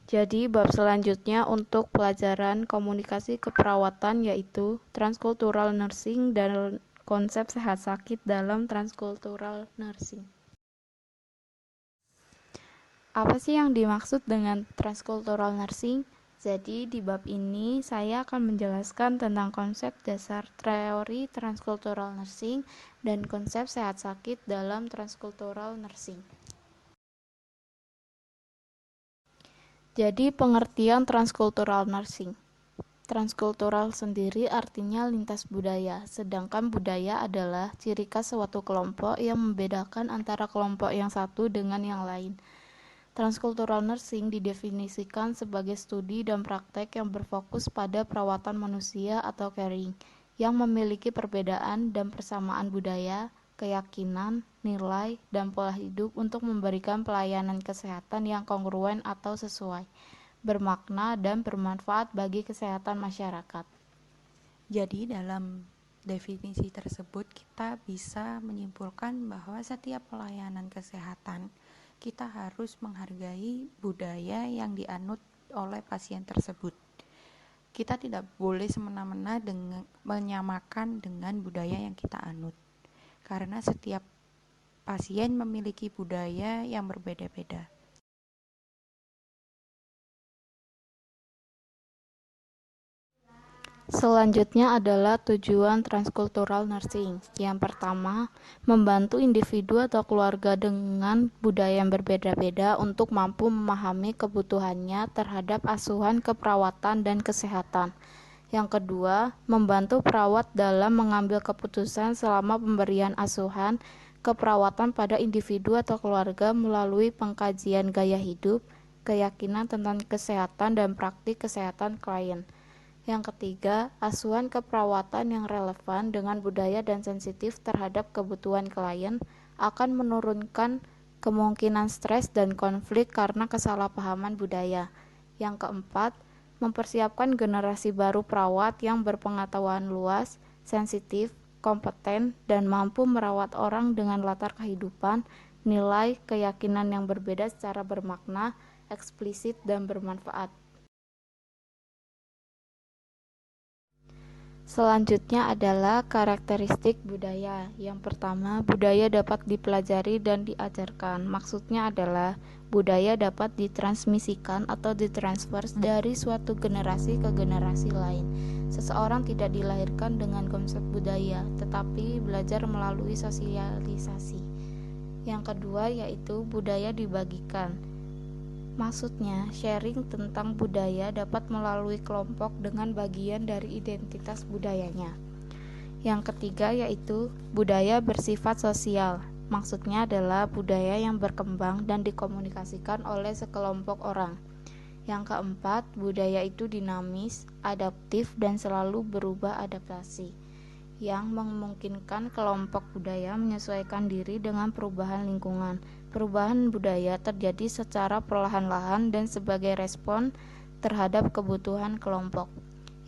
Jadi bab selanjutnya untuk pelajaran komunikasi keperawatan yaitu transkultural nursing dan konsep sehat sakit dalam transkultural nursing. Apa sih yang dimaksud dengan transkultural nursing? Jadi di bab ini saya akan menjelaskan tentang konsep dasar teori transkultural nursing dan konsep sehat sakit dalam transkultural nursing. Jadi pengertian transkultural nursing. Transkultural sendiri artinya lintas budaya, sedangkan budaya adalah ciri khas suatu kelompok yang membedakan antara kelompok yang satu dengan yang lain. Transkultural nursing didefinisikan sebagai studi dan praktek yang berfokus pada perawatan manusia atau caring, yang memiliki perbedaan dan persamaan budaya, keyakinan, nilai, dan pola hidup untuk memberikan pelayanan kesehatan yang kongruen atau sesuai, bermakna dan bermanfaat bagi kesehatan masyarakat. Jadi dalam definisi tersebut kita bisa menyimpulkan bahwa setiap pelayanan kesehatan kita harus menghargai budaya yang dianut oleh pasien tersebut. Kita tidak boleh semena-mena menyamakan dengan budaya yang kita anut, karena setiap pasien memiliki budaya yang berbeda-beda. Selanjutnya adalah tujuan transkultural nursing. Yang pertama, membantu individu atau keluarga dengan budaya yang berbeda-beda untuk mampu memahami kebutuhannya terhadap asuhan keperawatan dan kesehatan. Yang kedua, membantu perawat dalam mengambil keputusan selama pemberian asuhan keperawatan pada individu atau keluarga melalui pengkajian gaya hidup, keyakinan tentang kesehatan dan praktik kesehatan klien. Yang ketiga, asuhan keperawatan yang relevan dengan budaya dan sensitif terhadap kebutuhan klien akan menurunkan kemungkinan stres dan konflik karena kesalahpahaman budaya. Yang keempat, mempersiapkan generasi baru perawat yang berpengetahuan luas, sensitif, kompeten, dan mampu merawat orang dengan latar kehidupan, nilai, keyakinan yang berbeda secara bermakna, eksplisit, dan bermanfaat. Selanjutnya adalah karakteristik budaya. Yang pertama, budaya dapat dipelajari dan diajarkan. Maksudnya adalah budaya dapat ditransmisikan atau ditransfer dari suatu generasi ke generasi lain. Seseorang tidak dilahirkan dengan konsep budaya, tetapi belajar melalui sosialisasi. Yang kedua yaitu budaya dibagikan. Maksudnya, sharing tentang budaya dapat melalui kelompok dengan bagian dari identitas budayanya. Yang ketiga yaitu budaya bersifat sosial. Maksudnya adalah budaya yang berkembang dan dikomunikasikan oleh sekelompok orang. Yang keempat, budaya itu dinamis, adaptif, dan selalu berubah adaptasi, yang memungkinkan kelompok budaya menyesuaikan diri dengan perubahan lingkungan. Perubahan budaya terjadi secara perlahan-lahan dan sebagai respon terhadap kebutuhan kelompok.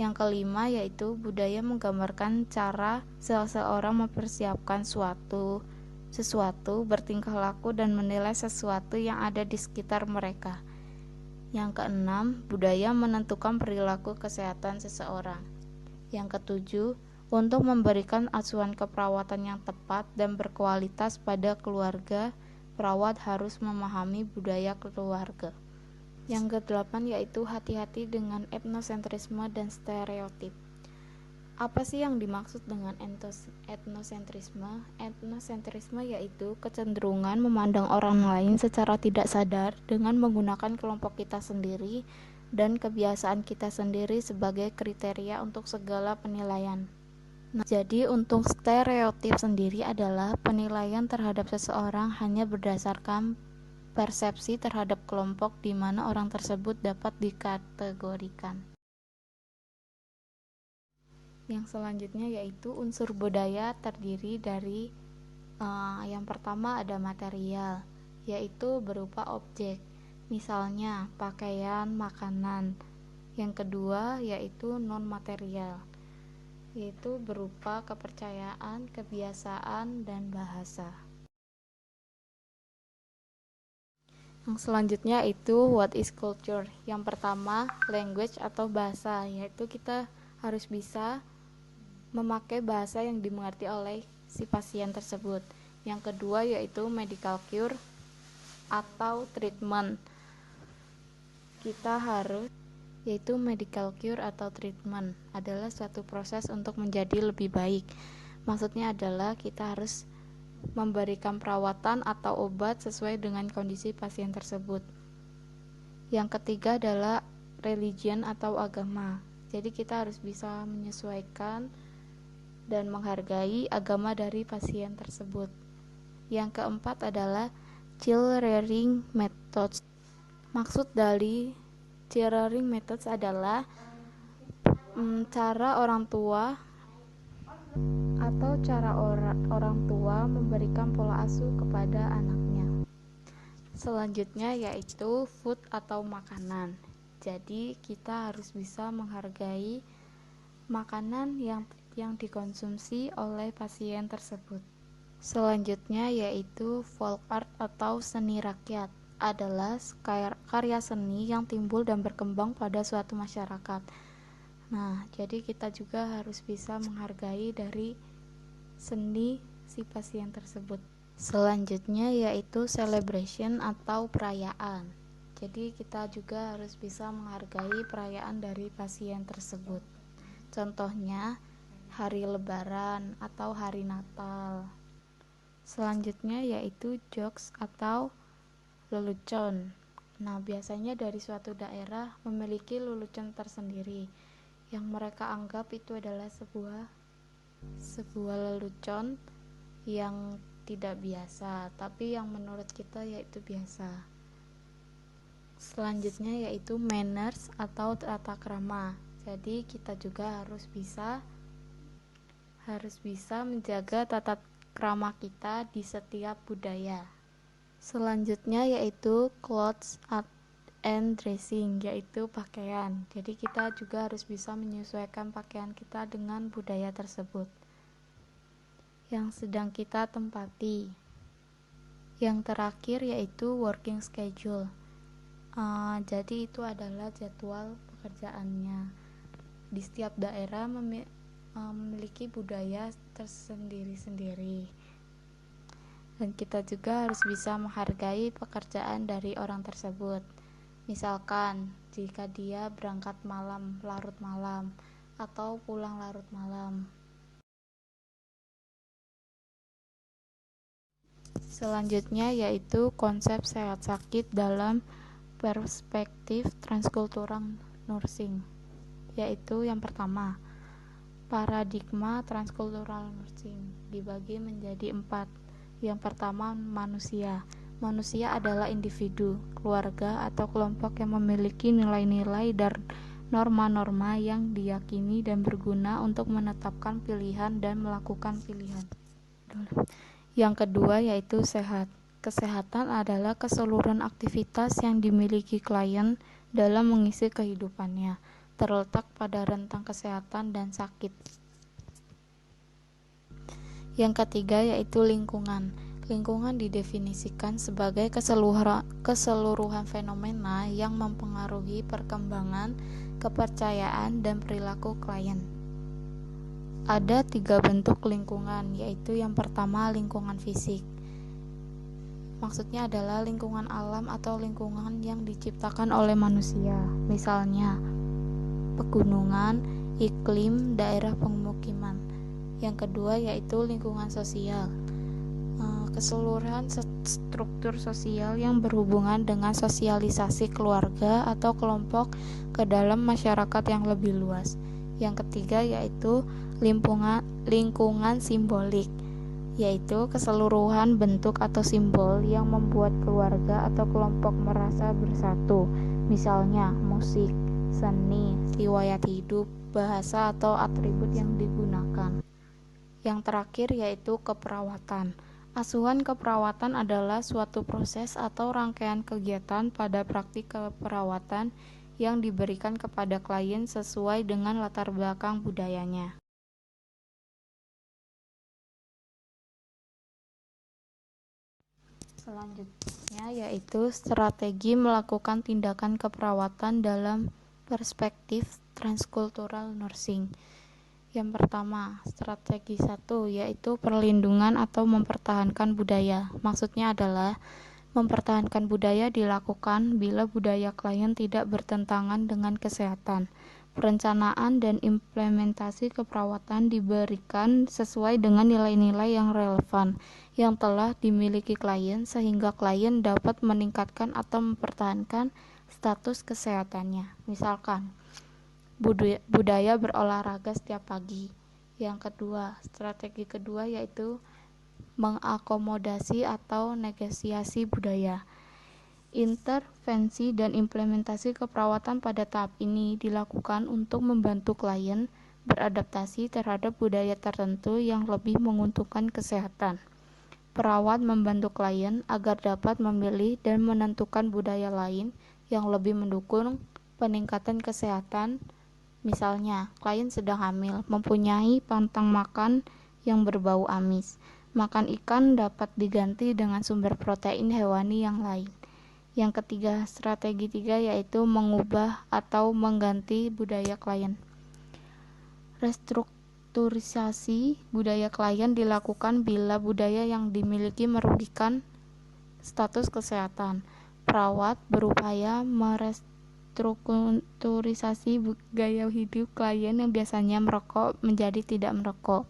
Yang kelima yaitu budaya menggambarkan cara seseorang mempersiapkan sesuatu, bertingkah laku dan menilai sesuatu yang ada di sekitar mereka. Yang keenam, budaya menentukan perilaku kesehatan seseorang. Yang ketujuh, untuk memberikan asuhan keperawatan yang tepat dan berkualitas pada keluarga, perawat harus memahami budaya keluarga. Yang kedelapan yaitu hati-hati dengan etnosentrisme dan stereotip. Apa sih yang dimaksud dengan etnosentrisme? Etnosentrisme yaitu kecenderungan memandang orang lain secara tidak sadar dengan menggunakan kelompok kita sendiri dan kebiasaan kita sendiri sebagai kriteria untuk segala penilaian. Jadi untuk stereotip sendiri adalah penilaian terhadap seseorang hanya berdasarkan persepsi terhadap kelompok di mana orang tersebut dapat dikategorikan. Yang selanjutnya yaitu unsur budaya terdiri dari yang pertama ada material, yaitu berupa objek, misalnya pakaian, makanan. Yang kedua yaitu non material, yaitu berupa kepercayaan, kebiasaan, dan bahasa. Yang selanjutnya itu what is culture. Yang pertama language atau bahasa, yaitu kita harus bisa memakai bahasa yang dimengerti oleh si pasien tersebut. Yang kedua yaitu medical cure atau treatment. Kita harus yaitu medical cure atau treatment adalah suatu proses untuk menjadi lebih baik. Maksudnya adalah kita harus memberikan perawatan atau obat sesuai dengan kondisi pasien tersebut. Yang ketiga adalah religion atau agama. Jadi kita harus bisa menyesuaikan dan menghargai agama dari pasien tersebut. Yang keempat adalah child rearing methods. Maksud dari child rearing methods adalah cara orang tua atau cara orang tua memberikan pola asuh kepada anaknya. Selanjutnya yaitu food atau makanan. Jadi kita harus bisa menghargai makanan yang dikonsumsi oleh pasien tersebut. Selanjutnya yaitu folk art atau seni rakyat adalah karya seni yang timbul dan berkembang pada suatu masyarakat. Nah, jadi kita juga harus bisa menghargai dari seni si pasien tersebut. Selanjutnya yaitu celebration atau perayaan. Jadi kita juga harus bisa menghargai perayaan dari pasien tersebut. Contohnya hari lebaran atau hari Natal. Selanjutnya yaitu jokes atau lelucon. Nah, biasanya dari suatu daerah memiliki lelucon tersendiri yang mereka anggap itu adalah sebuah lelucon yang tidak biasa, tapi yang menurut kita yaitu biasa. Selanjutnya yaitu manners atau tata krama. Jadi kita juga harus bisa menjaga tata krama kita di setiap budaya. Selanjutnya yaitu clothes and dressing, yaitu pakaian. Jadi kita juga harus bisa menyesuaikan pakaian kita dengan budaya tersebut yang sedang kita tempati. Yang terakhir yaitu working schedule. Jadi itu adalah jadwal pekerjaannya. Di setiap daerah memiliki budaya tersendiri-sendiri. Dan kita juga harus bisa menghargai pekerjaan dari orang tersebut. Misalkan jika dia berangkat larut malam atau pulang larut malam. Selanjutnya yaitu konsep sehat sakit dalam perspektif transkultural nursing, yaitu yang pertama, paradigma transkultural nursing dibagi menjadi 4. Yang pertama, manusia adalah individu, keluarga atau kelompok yang memiliki nilai-nilai dan norma-norma yang diyakini dan berguna untuk menetapkan pilihan dan melakukan pilihan. Yang kedua yaitu sehat. Kesehatan adalah keseluruhan aktivitas yang dimiliki klien dalam mengisi kehidupannya, terletak pada rentang kesehatan dan sakit. Yang ketiga yaitu lingkungan. Lingkungan didefinisikan sebagai keseluruhan fenomena yang mempengaruhi perkembangan, kepercayaan, dan perilaku klien. Ada 3 bentuk lingkungan, yaitu yang pertama lingkungan fisik. Maksudnya adalah lingkungan alam atau lingkungan yang diciptakan oleh manusia. Misalnya, pegunungan, iklim, daerah pemukiman. Yang kedua yaitu lingkungan sosial. Keseluruhan struktur sosial yang berhubungan dengan sosialisasi keluarga atau kelompok ke dalam masyarakat yang lebih luas. Yang ketiga yaitu lingkungan simbolik, yaitu keseluruhan bentuk atau simbol yang membuat keluarga atau kelompok merasa bersatu. Misalnya musik, seni, riwayat hidup, bahasa atau atribut yang digunakan. Yang terakhir yaitu keperawatan. Asuhan keperawatan adalah suatu proses atau rangkaian kegiatan pada praktik keperawatan yang diberikan kepada klien sesuai dengan latar belakang budayanya. Selanjutnya Selanjutnya yaitu strategi melakukan tindakan keperawatan dalam perspektif transkultural nursing. Yang pertama, strategi 1 yaitu perlindungan atau mempertahankan budaya. Maksudnya adalah mempertahankan budaya dilakukan bila budaya klien tidak bertentangan dengan kesehatan. Perencanaan dan implementasi keperawatan diberikan sesuai dengan nilai-nilai yang relevan yang telah dimiliki klien sehingga klien dapat meningkatkan atau mempertahankan status kesehatannya. Misalkan, budaya berolahraga setiap pagi. Yang kedua, strategi kedua yaitu mengakomodasi atau negosiasi budaya. Intervensi dan implementasi keperawatan pada tahap ini dilakukan untuk membantu klien beradaptasi terhadap budaya tertentu yang lebih menguntungkan kesehatan. Perawat membantu klien agar dapat memilih dan menentukan budaya lain yang lebih mendukung peningkatan kesehatan. Misalnya, klien sedang hamil, mempunyai pantang makan yang berbau amis. Makan ikan dapat diganti dengan sumber protein hewani yang lain. Yang ketiga, strategi 3 yaitu mengubah atau mengganti budaya klien. Restrukturisasi budaya klien dilakukan bila budaya yang dimiliki merugikan status kesehatan. Perawat berupaya merestrukturisasi gaya hidup klien yang biasanya merokok menjadi tidak merokok.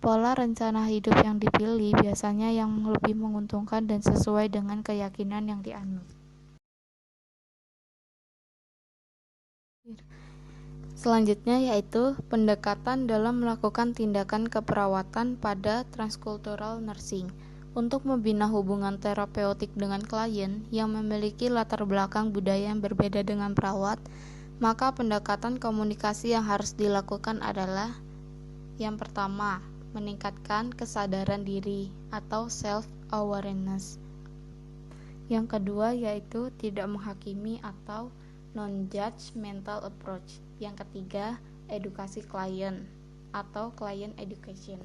Pola rencana hidup yang dipilih biasanya yang lebih menguntungkan dan sesuai dengan keyakinan yang dianut. Selanjutnya yaitu pendekatan dalam melakukan tindakan keperawatan pada transkultural nursing. Untuk membina hubungan terapeutik dengan klien yang memiliki latar belakang budaya yang berbeda dengan perawat, maka pendekatan komunikasi yang harus dilakukan adalah yang pertama, meningkatkan kesadaran diri atau self-awareness. Yang kedua yaitu tidak menghakimi atau non-judgmental approach. Yang ketiga, edukasi klien atau client education.